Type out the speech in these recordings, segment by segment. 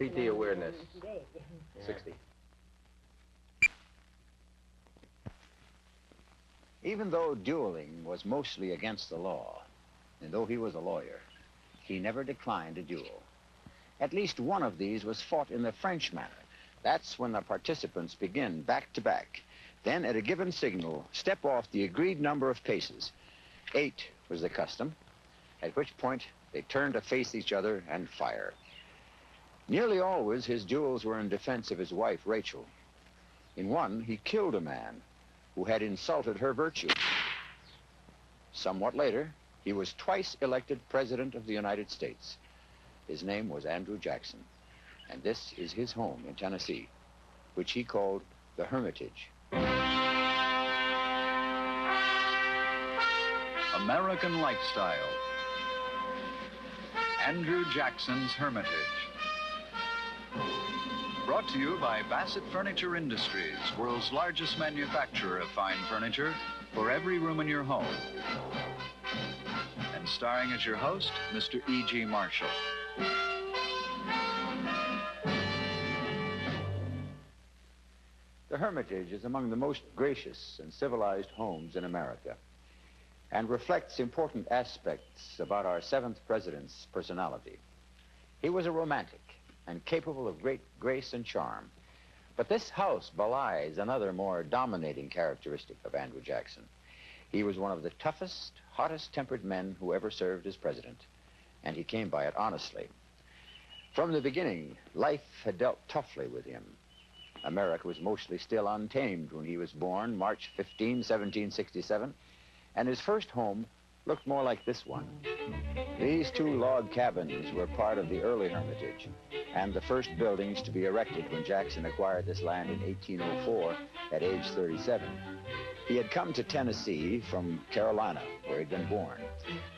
PT awareness. 60. Even though dueling was mostly against the law, and though he was a lawyer, he never declined a duel. At least one of these was fought in the French manner. That's when the participants begin back to back. Then, at a given signal, step off the agreed number of paces. 8 was the custom, at which point they turn to face each other and fire. Nearly always, his duels were in defense of his wife, Rachel. In one, he killed a man who had insulted her virtue. Somewhat later, he was twice elected President of the United States. His name was Andrew Jackson, and this is his home in Tennessee, which he called the Hermitage. American lifestyle. Andrew Jackson's Hermitage. Brought to you by Bassett Furniture Industries, world's largest manufacturer of fine furniture for every room in your home. And starring as your host, Mr. E.G. Marshall. The Hermitage is among the most gracious and civilized homes in America and reflects important aspects about our 7th president's personality. He was a romantic and capable of great grace and charm. But this house belies another more dominating characteristic of Andrew Jackson. He was one of the toughest, hottest-tempered men who ever served as president, and he came by it honestly. From the beginning, life had dealt toughly with him. America was mostly still untamed when he was born, March 15, 1767, and his first home looked more like this one. These 2 log cabins were part of the early Hermitage and the first buildings to be erected when Jackson acquired this land in 1804 at age 37. He had come to Tennessee from Carolina, where he'd been born.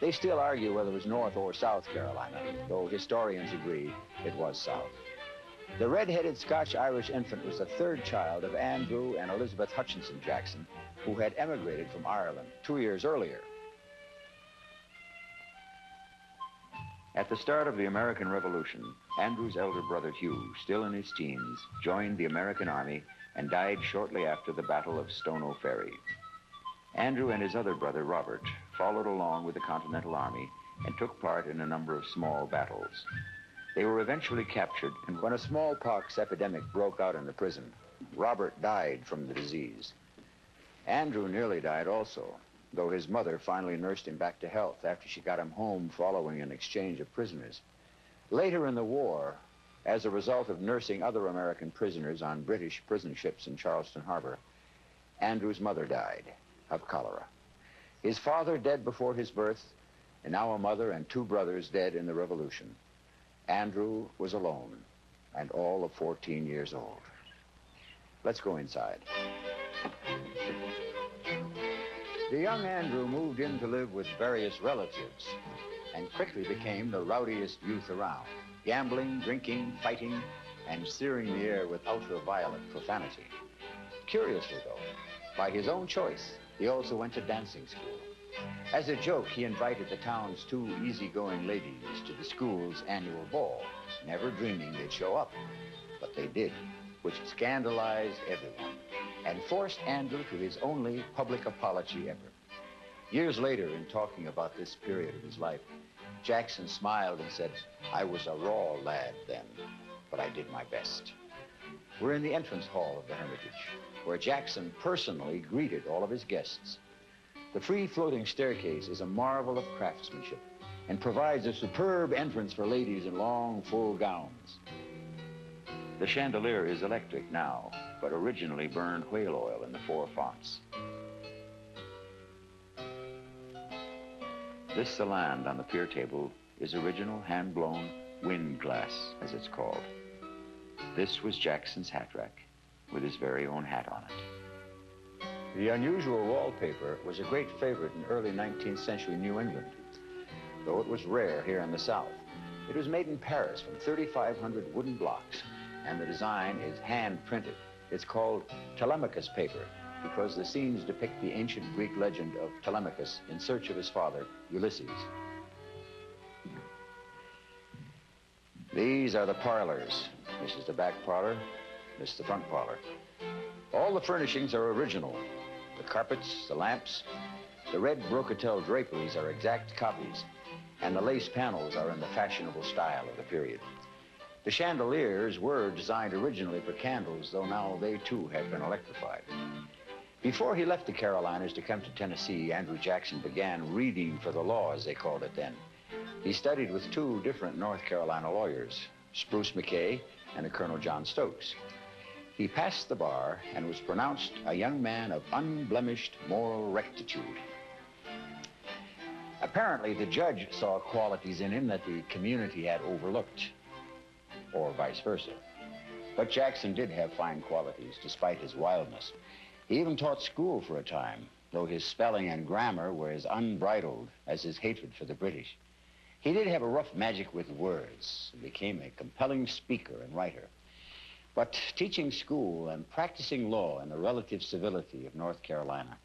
They still argue whether it was North or South Carolina, though historians agree it was South. The red-headed Scotch-Irish infant was the 3rd child of Andrew and Elizabeth Hutchinson Jackson, who had emigrated from Ireland 2 years earlier. At the start of the American Revolution, Andrew's elder brother Hugh, still in his teens, joined the American Army and died shortly after the Battle of Stono Ferry. Andrew and his other brother Robert followed along with the Continental Army and took part in a number of small battles. They were eventually captured, and when a smallpox epidemic broke out in the prison, Robert died from the disease. Andrew nearly died also, though his mother finally nursed him back to health after she got him home following an exchange of prisoners. Later in the war, as a result of nursing other American prisoners on British prison ships in Charleston Harbor, Andrew's mother died of cholera. His father dead before his birth, and now a mother and 2 brothers dead in the Revolution. Andrew was alone and all of 14 years old. Let's go inside. The young Andrew moved in to live with various relatives and quickly became the rowdiest youth around, gambling, drinking, fighting, and searing the air with ultra-violent profanity. Curiously, though, by his own choice, he also went to dancing school. As a joke, he invited the town's 2 easygoing ladies to the school's annual ball, never dreaming they'd show up. But they did, which scandalized everyone and forced Andrew to his only public apology ever. Years later, in talking about this period of his life, Jackson smiled and said, "I was a raw lad then, but I did my best." We're in the entrance hall of the Hermitage, where Jackson personally greeted all of his guests. The free-floating staircase is a marvel of craftsmanship and provides a superb entrance for ladies in long, full gowns. The chandelier is electric now, but originally burned whale oil in the 4 fonts. This salande on the pier table is original hand-blown wind glass, as it's called. This was Jackson's hat rack with his very own hat on it. The unusual wallpaper was a great favorite in early 19th century New England, though it was rare here in the South. It was made in Paris from 3,500 wooden blocks, and the design is hand-printed. It's called Telemachus paper because the scenes depict the ancient Greek legend of Telemachus in search of his father, Ulysses. These are the parlors, This is the back parlor. This is the front parlor. All the furnishings are original. The carpets, the lamps, the red brocatel draperies are exact copies, and the lace panels are in the fashionable style of the period. The chandeliers were designed originally for candles, though now they too have been electrified. Before he left the Carolinas to come to Tennessee, Andrew Jackson began reading for the law, as they called it then. He studied with two different North Carolina lawyers, Spruce McKay and a Colonel John Stokes. He passed the bar and was pronounced a young man of unblemished moral rectitude. Apparently, the judge saw qualities in him that the community had overlooked, or vice versa. But Jackson did have fine qualities, despite his wildness. He even taught school for a time, though his spelling and grammar were as unbridled as his hatred for the British. He did have a rough magic with words and became a compelling speaker and writer. But teaching school and practicing law in the relative civility of North Carolina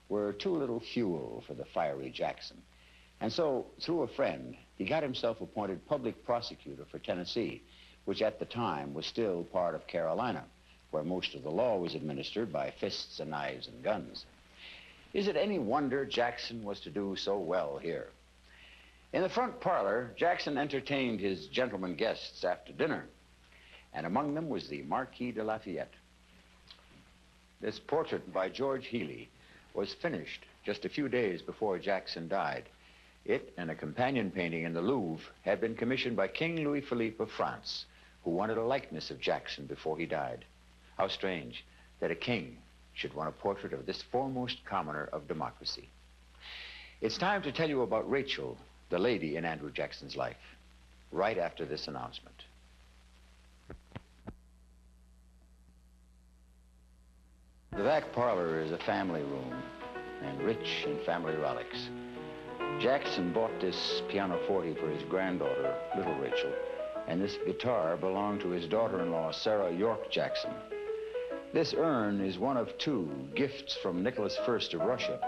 were too little fuel for the fiery Jackson. And so, through a friend, he got himself appointed public prosecutor for Tennessee, which at the time was still part of Carolina, where most of the law was administered by fists and knives and guns. Is it any wonder Jackson was to do so well here? In the front parlor, Jackson entertained his gentlemen guests after dinner, and among them was the Marquis de Lafayette. This portrait by George Healy was finished just a few days before Jackson died. It and a companion painting in the Louvre had been commissioned by King Louis Philippe of France, who wanted a likeness of Jackson before he died. How strange that a king should want a portrait of this foremost commoner of democracy. It's time to tell you about Rachel, the lady in Andrew Jackson's life, right after this announcement. The back parlor is a family room and rich in family relics. Jackson bought this pianoforte for his granddaughter, little Rachel, and this guitar belonged to his daughter-in-law, Sarah York Jackson. This urn is one of two gifts from Nicholas I of Russia,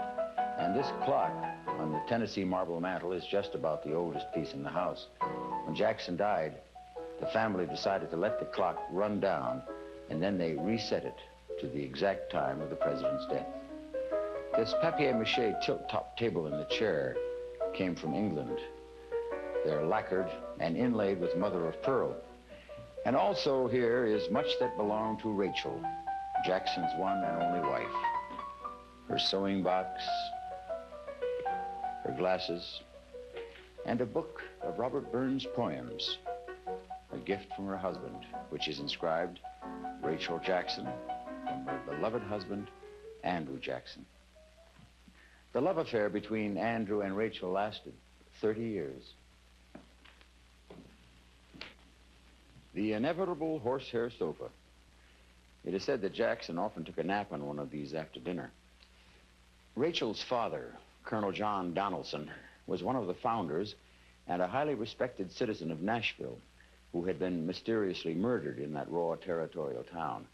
and this clock on the Tennessee marble mantel is just about the oldest piece in the house. When Jackson died, the family decided to let the clock run down, and then they reset it to the exact time of the president's death. This papier-mâché tilt-top table in the chair came from England. They're lacquered and inlaid with mother-of-pearl. And also here is much that belonged to Rachel, Jackson's one and only wife. Her sewing box, her glasses, and a book of Robert Burns' poems, a gift from her husband, which is inscribed, Rachel Jackson, from her beloved husband, Andrew Jackson. The love affair between Andrew and Rachel lasted 30 years. The inevitable horsehair sofa. It is said that Jackson often took a nap on one of these after dinner. Rachel's father, Colonel John Donaldson, was one of the founders and a highly respected citizen of Nashville who had been mysteriously murdered in that raw territorial town.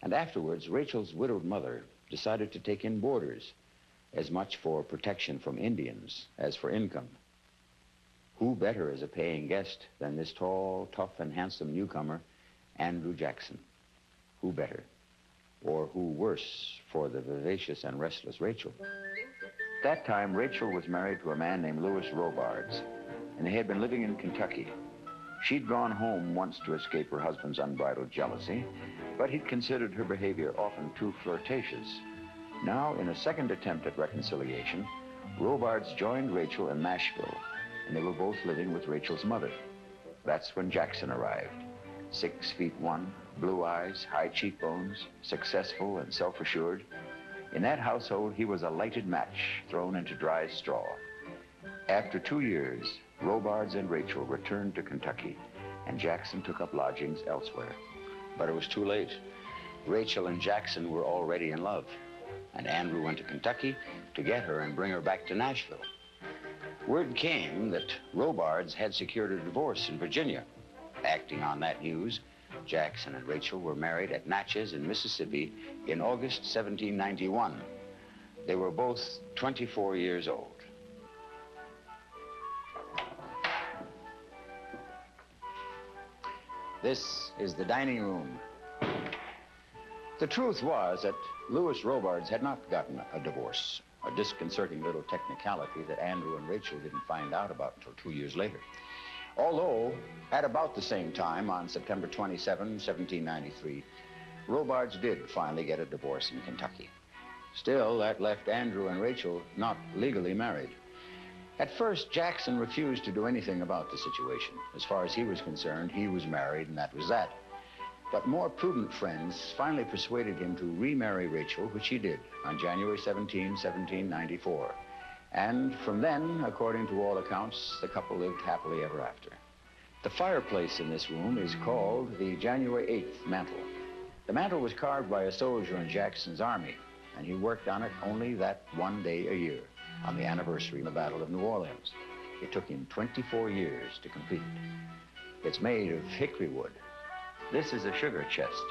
And afterwards, Rachel's widowed mother decided to take in boarders, as much for protection from Indians as for income. Who better as a paying guest than this tall, tough, and handsome newcomer, Andrew Jackson? Who better? Or who worse for the vivacious and restless Rachel? At that time, Rachel was married to a man named Louis Robards, and they had been living in Kentucky. She'd gone home once to escape her husband's unbridled jealousy, but he'd considered her behavior often too flirtatious. Now, in a second attempt at reconciliation, Robards joined Rachel in Nashville, and they were both living with Rachel's mother. That's when Jackson arrived. 6'1", blue eyes, high cheekbones, successful and self-assured. In that household, he was a lighted match thrown into dry straw. After 2 years, Robards and Rachel returned to Kentucky, and Jackson took up lodgings elsewhere. But it was too late. Rachel and Jackson were already in love, and Andrew went to Kentucky to get her and bring her back to Nashville. Word came that Robards had secured a divorce in Virginia. Acting on that news, Jackson and Rachel were married at Natchez in Mississippi in August 1791. They were both 24 years old. This is the dining room. The truth was that Louis Robards had not gotten a divorce, a disconcerting little technicality that Andrew and Rachel didn't find out about until 2 years later. Although, at about the same time, on September 27, 1793, Robards did finally get a divorce in Kentucky. Still, that left Andrew and Rachel not legally married. At first, Jackson refused to do anything about the situation. As far as he was concerned, he was married and that was that. But more prudent friends finally persuaded him to remarry Rachel, which he did on January 17, 1794. And from then, according to all accounts, the couple lived happily ever after. The fireplace in this room is called the January 8th mantel. The mantel was carved by a soldier in Jackson's army, and he worked on it only that one day a year, on the anniversary of the Battle of New Orleans. It took him 24 years to complete it. It's made of hickory wood. This is a sugar chest.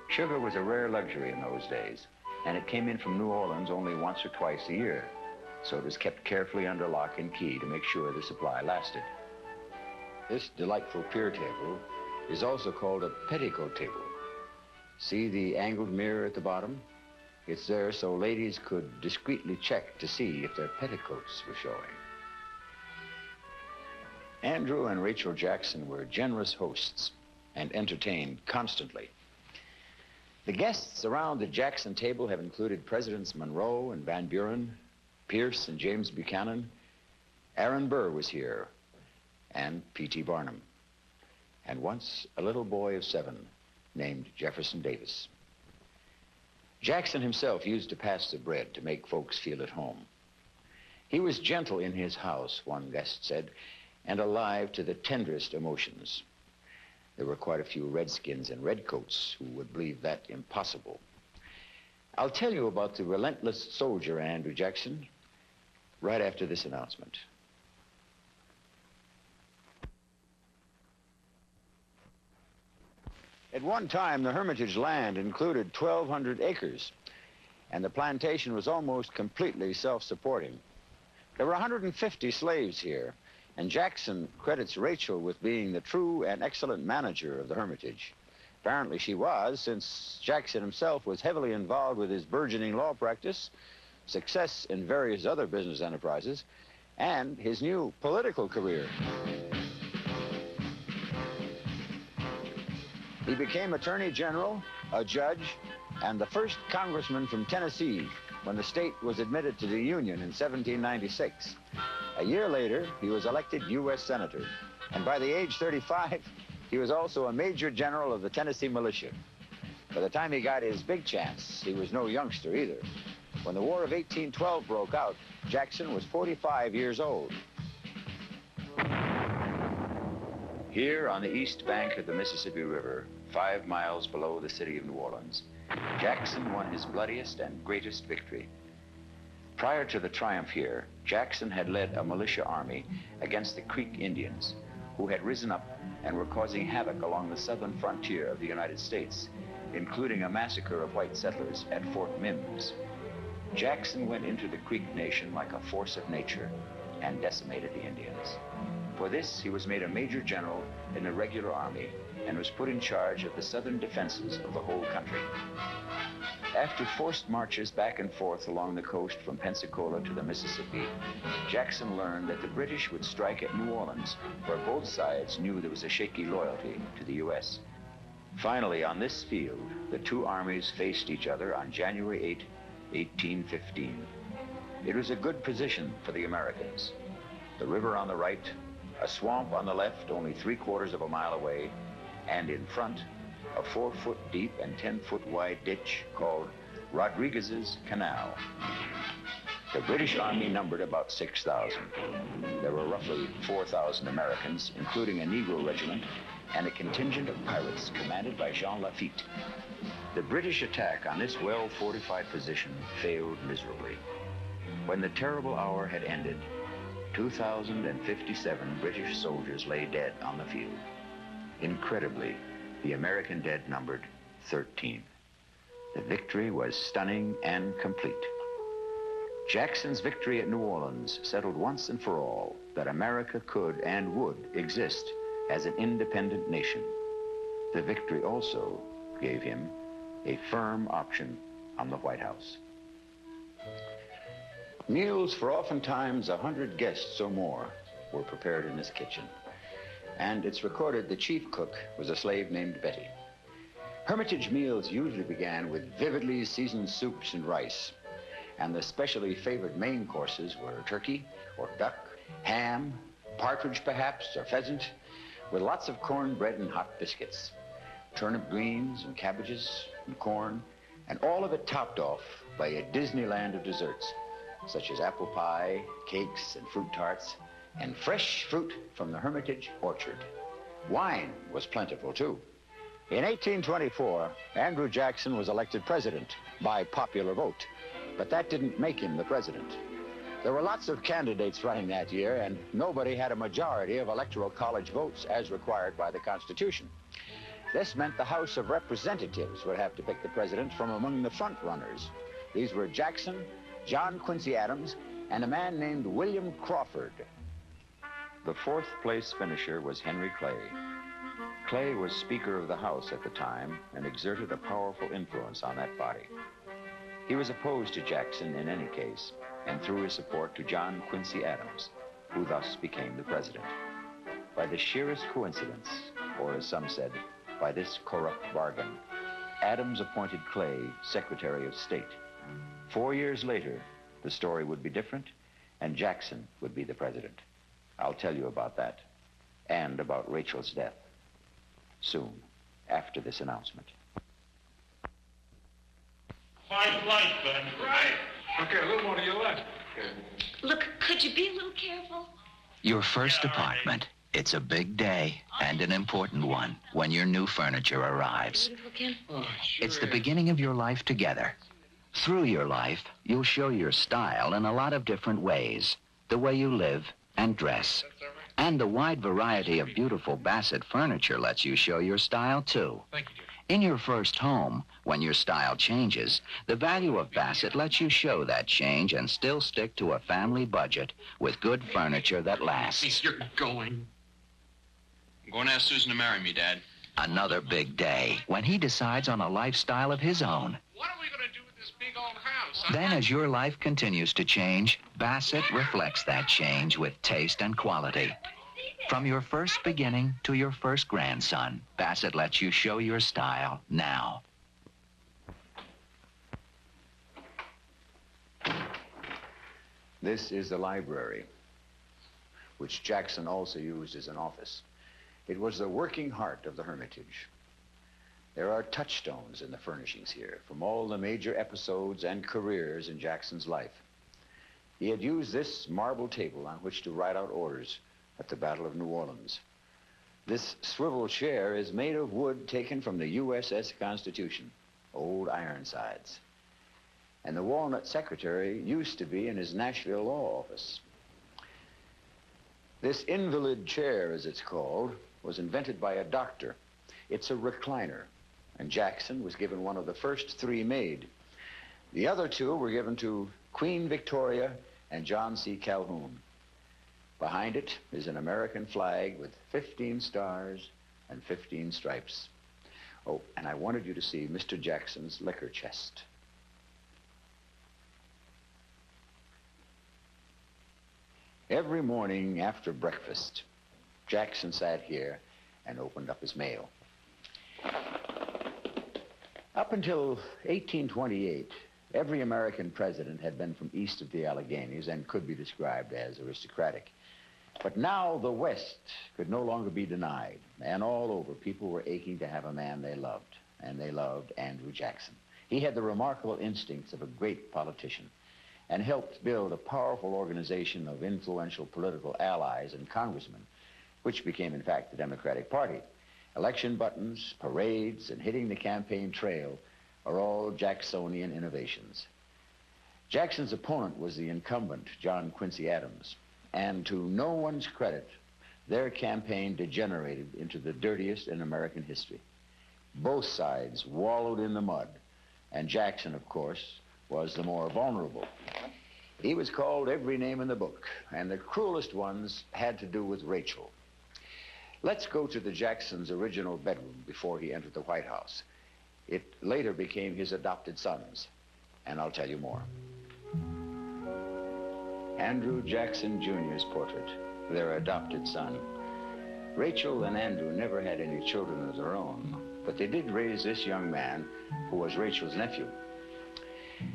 Sugar was a rare luxury in those days, and it came in from New Orleans only once or twice a year, so it was kept carefully under lock and key to make sure the supply lasted. This delightful pier table is also called a petticoat table. See the angled mirror at the bottom? It's there so ladies could discreetly check to see if their petticoats were showing. Andrew and Rachel Jackson were generous hosts and entertained constantly. The guests around the Jackson table have included Presidents Monroe and Van Buren, Pierce and James Buchanan. Aaron Burr was here, and P.T. Barnum. And once a little boy of 7 named Jefferson Davis. Jackson himself used to pass the bread to make folks feel at home. He was gentle in his house, one guest said, and alive to the tenderest emotions. There were quite a few redskins and redcoats who would believe that impossible. I'll tell you about the relentless soldier, Andrew Jackson, right after this announcement. At one time, the Hermitage land included 1,200 acres, and the plantation was almost completely self-supporting. There were 150 slaves here, and Jackson credits Rachel with being the true and excellent manager of the Hermitage. Apparently she was, since Jackson himself was heavily involved with his burgeoning law practice, success in various other business enterprises, and his new political career. He became Attorney General, a judge, and the first congressman from Tennessee when the state was admitted to the Union in 1796. A year later, he was elected U.S. Senator, and by the age 35, he was also a Major General of the Tennessee Militia. By the time he got his big chance, he was no youngster either. When the War of 1812 broke out, Jackson was 45 years old. Here on the east bank of the Mississippi River, 5 miles below the city of New Orleans, Jackson won his bloodiest and greatest victory. Prior to the triumph here, Jackson had led a militia army against the Creek Indians, who had risen up and were causing havoc along the southern frontier of the United States, including a massacre of white settlers at Fort Mims. Jackson went into the Creek Nation like a force of nature and decimated the Indians. For this, he was made a Major General in the regular army and was put in charge of the southern defenses of the whole country. After forced marches back and forth along the coast from Pensacola to the Mississippi, Jackson learned that the British would strike at New Orleans, where both sides knew there was a shaky loyalty to the U.S. Finally, on this field, the two armies faced each other on January 8, 1815. It was a good position for the Americans. The river on the right, a swamp on the left only 3/4 of a mile away, and in front, a 4-foot deep and 10-foot wide ditch called Rodriguez's Canal. The British Army numbered about 6,000. There were roughly 4,000 Americans, including a Negro regiment and a contingent of pirates commanded by Jean Lafitte. The British attack on this well-fortified position failed miserably. When the terrible hour had ended, 2,057 British soldiers lay dead on the field. Incredibly, the American dead numbered 13. The victory was stunning and complete. Jackson's victory at New Orleans settled once and for all that America could and would exist as an independent nation. the victory also gave him a firm option on the White House. Meals for oftentimes 100 guests or more were prepared in this kitchen, and it's recorded the chief cook was a slave named Betty. Hermitage meals usually began with vividly seasoned soups and rice, and the specially favored main courses were turkey or duck, ham, partridge perhaps, or pheasant, with lots of cornbread and hot biscuits, turnip greens and cabbages and corn, and all of it topped off by a Disneyland of desserts, such as apple pie, cakes, and fruit tarts, and fresh fruit from the Hermitage orchard. Wine was plentiful, too. In 1824, Andrew Jackson was elected president by popular vote, but that didn't make him the president. There were lots of candidates running that year, and nobody had a majority of electoral college votes as required by the Constitution. This meant the House of Representatives would have to pick the president from among the front runners. These were Jackson, John Quincy Adams, and a man named William Crawford. The fourth place finisher was Henry Clay. Clay was Speaker of the House at the time and exerted a powerful influence on that body. He was opposed to Jackson in any case and threw his support to John Quincy Adams, who thus became the president. By the sheerest coincidence, or as some said, by this corrupt bargain, Adams appointed Clay Secretary of State. 4 years later, the story would be different, and Jackson would be the president. I'll tell you about that, and about Rachel's death, soon, after this announcement. Fine flight, Ben. Right. Okay, a little more to your left. Look, could you be a little careful? Your first apartment. It's a big day, and an important one, when your new furniture arrives. Oh, sure It's the is. beginning of your life together. Through your life, you'll show your style in a lot of different ways. The way you live and dress. And the wide variety of beautiful Bassett furniture lets you show your style, too. Thank you, dear. In your first home, when your style changes, the value of Bassett lets you show that change and still stick to a family budget with good furniture that lasts. Please, you're going. I'm going to ask Susan to marry me, Dad. Another big day when he decides on a lifestyle of his own. What are we going to do with this big old house? Huh? Then as your life continues to change, Bassett reflects that change with taste and quality. From your first beginning to your first grandson, Bassett lets you show your style now. This is the library, which Jackson also used as an office. It was the working heart of the Hermitage. There are touchstones in the furnishings here from all the major episodes and careers in Jackson's life. He had used this marble table on which to write out orders at the Battle of New Orleans. This swivel chair is made of wood taken from the USS Constitution, old Ironsides. And the walnut secretary used to be in his Nashville law office. This invalid chair, as it's called, was invented by a doctor. It's a recliner, and Jackson was given one of the first three made. The other two were given to Queen Victoria and John C. Calhoun. Behind it is an American flag with 15 stars and 15 stripes. Oh, and I wanted you to see Mr. Jackson's liquor chest. Every morning after breakfast, Jackson sat here and opened up his mail. Up until 1828, every American president had been from east of the Alleghenies and could be described as aristocratic. But now the West could no longer be denied, and all over people were aching to have a man they loved, and they loved Andrew Jackson. He had the remarkable instincts of a great politician and helped build a powerful organization of influential political allies and congressmen, which became, in fact, the Democratic Party. Election buttons, parades, and hitting the campaign trail are all Jacksonian innovations. Jackson's opponent was the incumbent, John Quincy Adams, and to no one's credit, their campaign degenerated into the dirtiest in American history. Both sides wallowed in the mud, and Jackson, of course, was the more vulnerable. He was called every name in the book, and the cruelest ones had to do with Rachel. Let's go to the Jacksons' original bedroom before he entered the White House. It later became his adopted son's, and I'll tell you more. Andrew Jackson Jr.'s portrait, their adopted son. Rachel and Andrew never had any children of their own, but they did raise this young man, who was Rachel's nephew.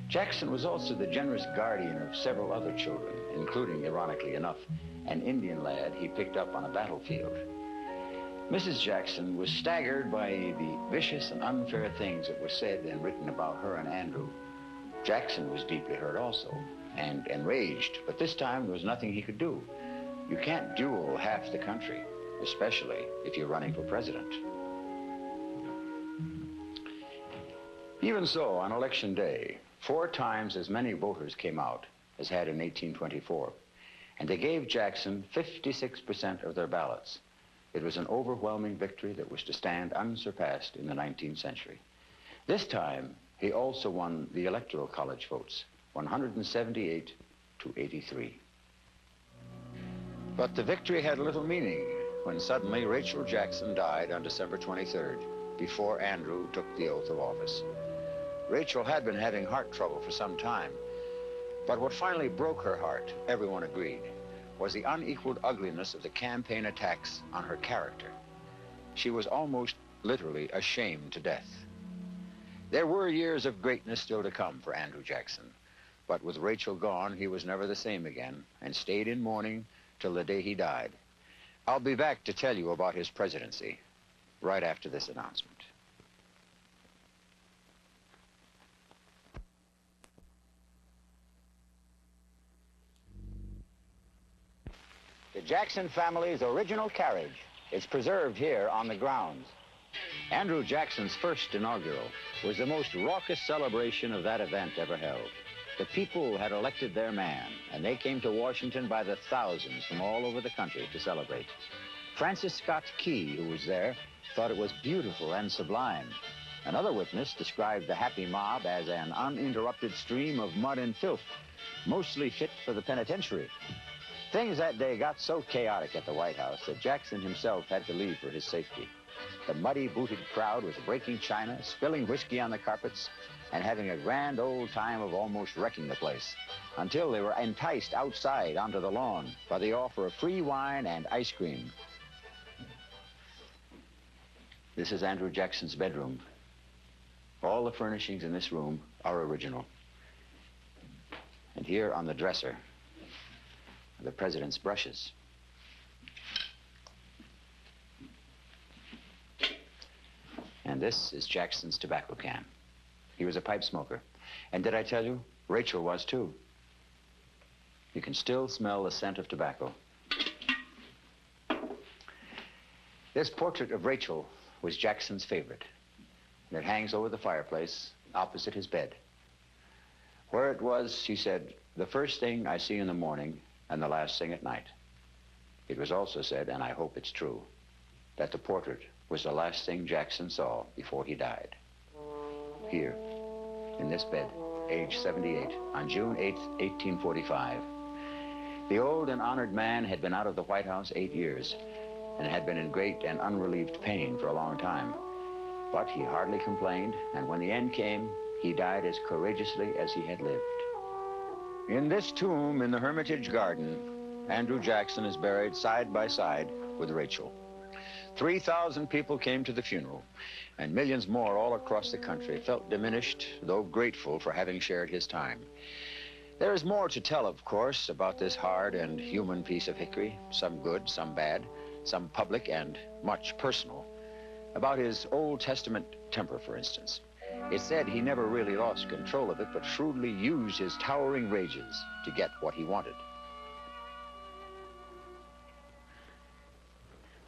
Jackson was also the generous guardian of several other children, including, ironically enough, an Indian lad he picked up on a battlefield. Mrs. Jackson was staggered by the vicious and unfair things that were said and written about her and Andrew. Jackson was deeply hurt also, and enraged, but this time there was nothing he could do. You can't duel half the country, especially if you're running for president. Even so, on election day, 4 times as many voters came out as had in 1824, and they gave Jackson 56% of their ballots. It was an overwhelming victory that was to stand unsurpassed in the 19th century. This time, he also won the Electoral College votes, 178 to 83. But the victory had little meaning when suddenly Rachel Jackson died on December 23rd, before Andrew took the oath of office. Rachel had been having heart trouble for some time, but what finally broke her heart, everyone agreed, was the unequaled ugliness of the campaign attacks on her character. She was almost literally ashamed to death. There were years of greatness still to come for Andrew Jackson, but with Rachel gone, he was never the same again and stayed in mourning till the day he died. I'll be back to tell you about his presidency right after this announcement. The Jackson family's original carriage is preserved here on the grounds. Andrew Jackson's first inaugural was the most raucous celebration of that event ever held. The people had elected their man, and they came to Washington by the thousands from all over the country to celebrate. Francis Scott Key, who was there, thought it was beautiful and sublime. Another witness described the happy mob as an uninterrupted stream of mud and filth, mostly fit for the penitentiary. Things that day got so chaotic at the White House that Jackson himself had to leave for his safety. The muddy-booted crowd was breaking china, spilling whiskey on the carpets, and having a grand old time of almost wrecking the place, until they were enticed outside onto the lawn by the offer of free wine and ice cream. This is Andrew Jackson's bedroom. All the furnishings in this room are original. And here on the dresser are the president's brushes. And this is Jackson's tobacco can. He was a pipe smoker. And did I tell you? Rachel was too. You can still smell the scent of tobacco. This portrait of Rachel was Jackson's favorite. And it hangs over the fireplace opposite his bed. Where it was, he said, the first thing I see in the morning and the last thing at night. It was also said, and I hope it's true, that the portrait was the last thing Jackson saw before he died. Here, in this bed, age 78, on June 8th, 1845. The old and honored man had been out of the White House 8 years and had been in great and unrelieved pain for a long time. But he hardly complained, and when the end came, he died as courageously as he had lived. In this tomb in the Hermitage garden, Andrew Jackson is buried side by side with Rachel. 3,000 people came to the funeral, and millions more all across the country felt diminished, though grateful for having shared his time. There is more to tell, of course, about this hard and human piece of hickory, some good, some bad, some public and much personal. About his Old Testament temper, for instance. It's said he never really lost control of it, but shrewdly used his towering rages to get what he wanted.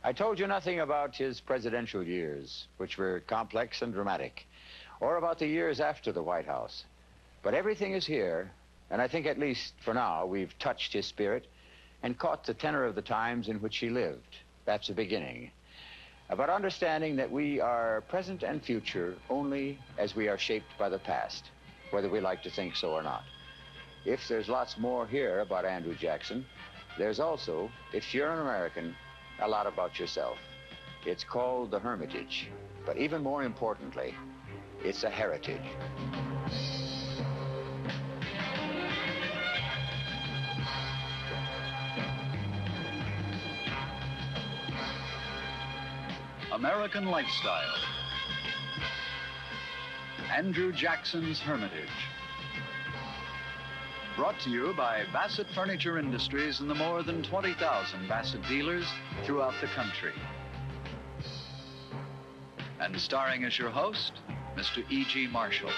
I told you nothing about his presidential years, which were complex and dramatic, or about the years after the White House. But everything is here, and I think at least for now we've touched his spirit and caught the tenor of the times in which he lived. That's the beginning. About understanding that we are present and future only as we are shaped by the past, whether we like to think so or not. If there's lots more here about Andrew Jackson, there's also, if you're an American, a lot about yourself. It's called the Hermitage, but even more importantly, it's a heritage. American Lifestyle. Andrew Jackson's Hermitage. Brought to you by Bassett Furniture Industries and the more than 20,000 Bassett dealers throughout the country. And starring as your host, Mr. E.G. Marshall.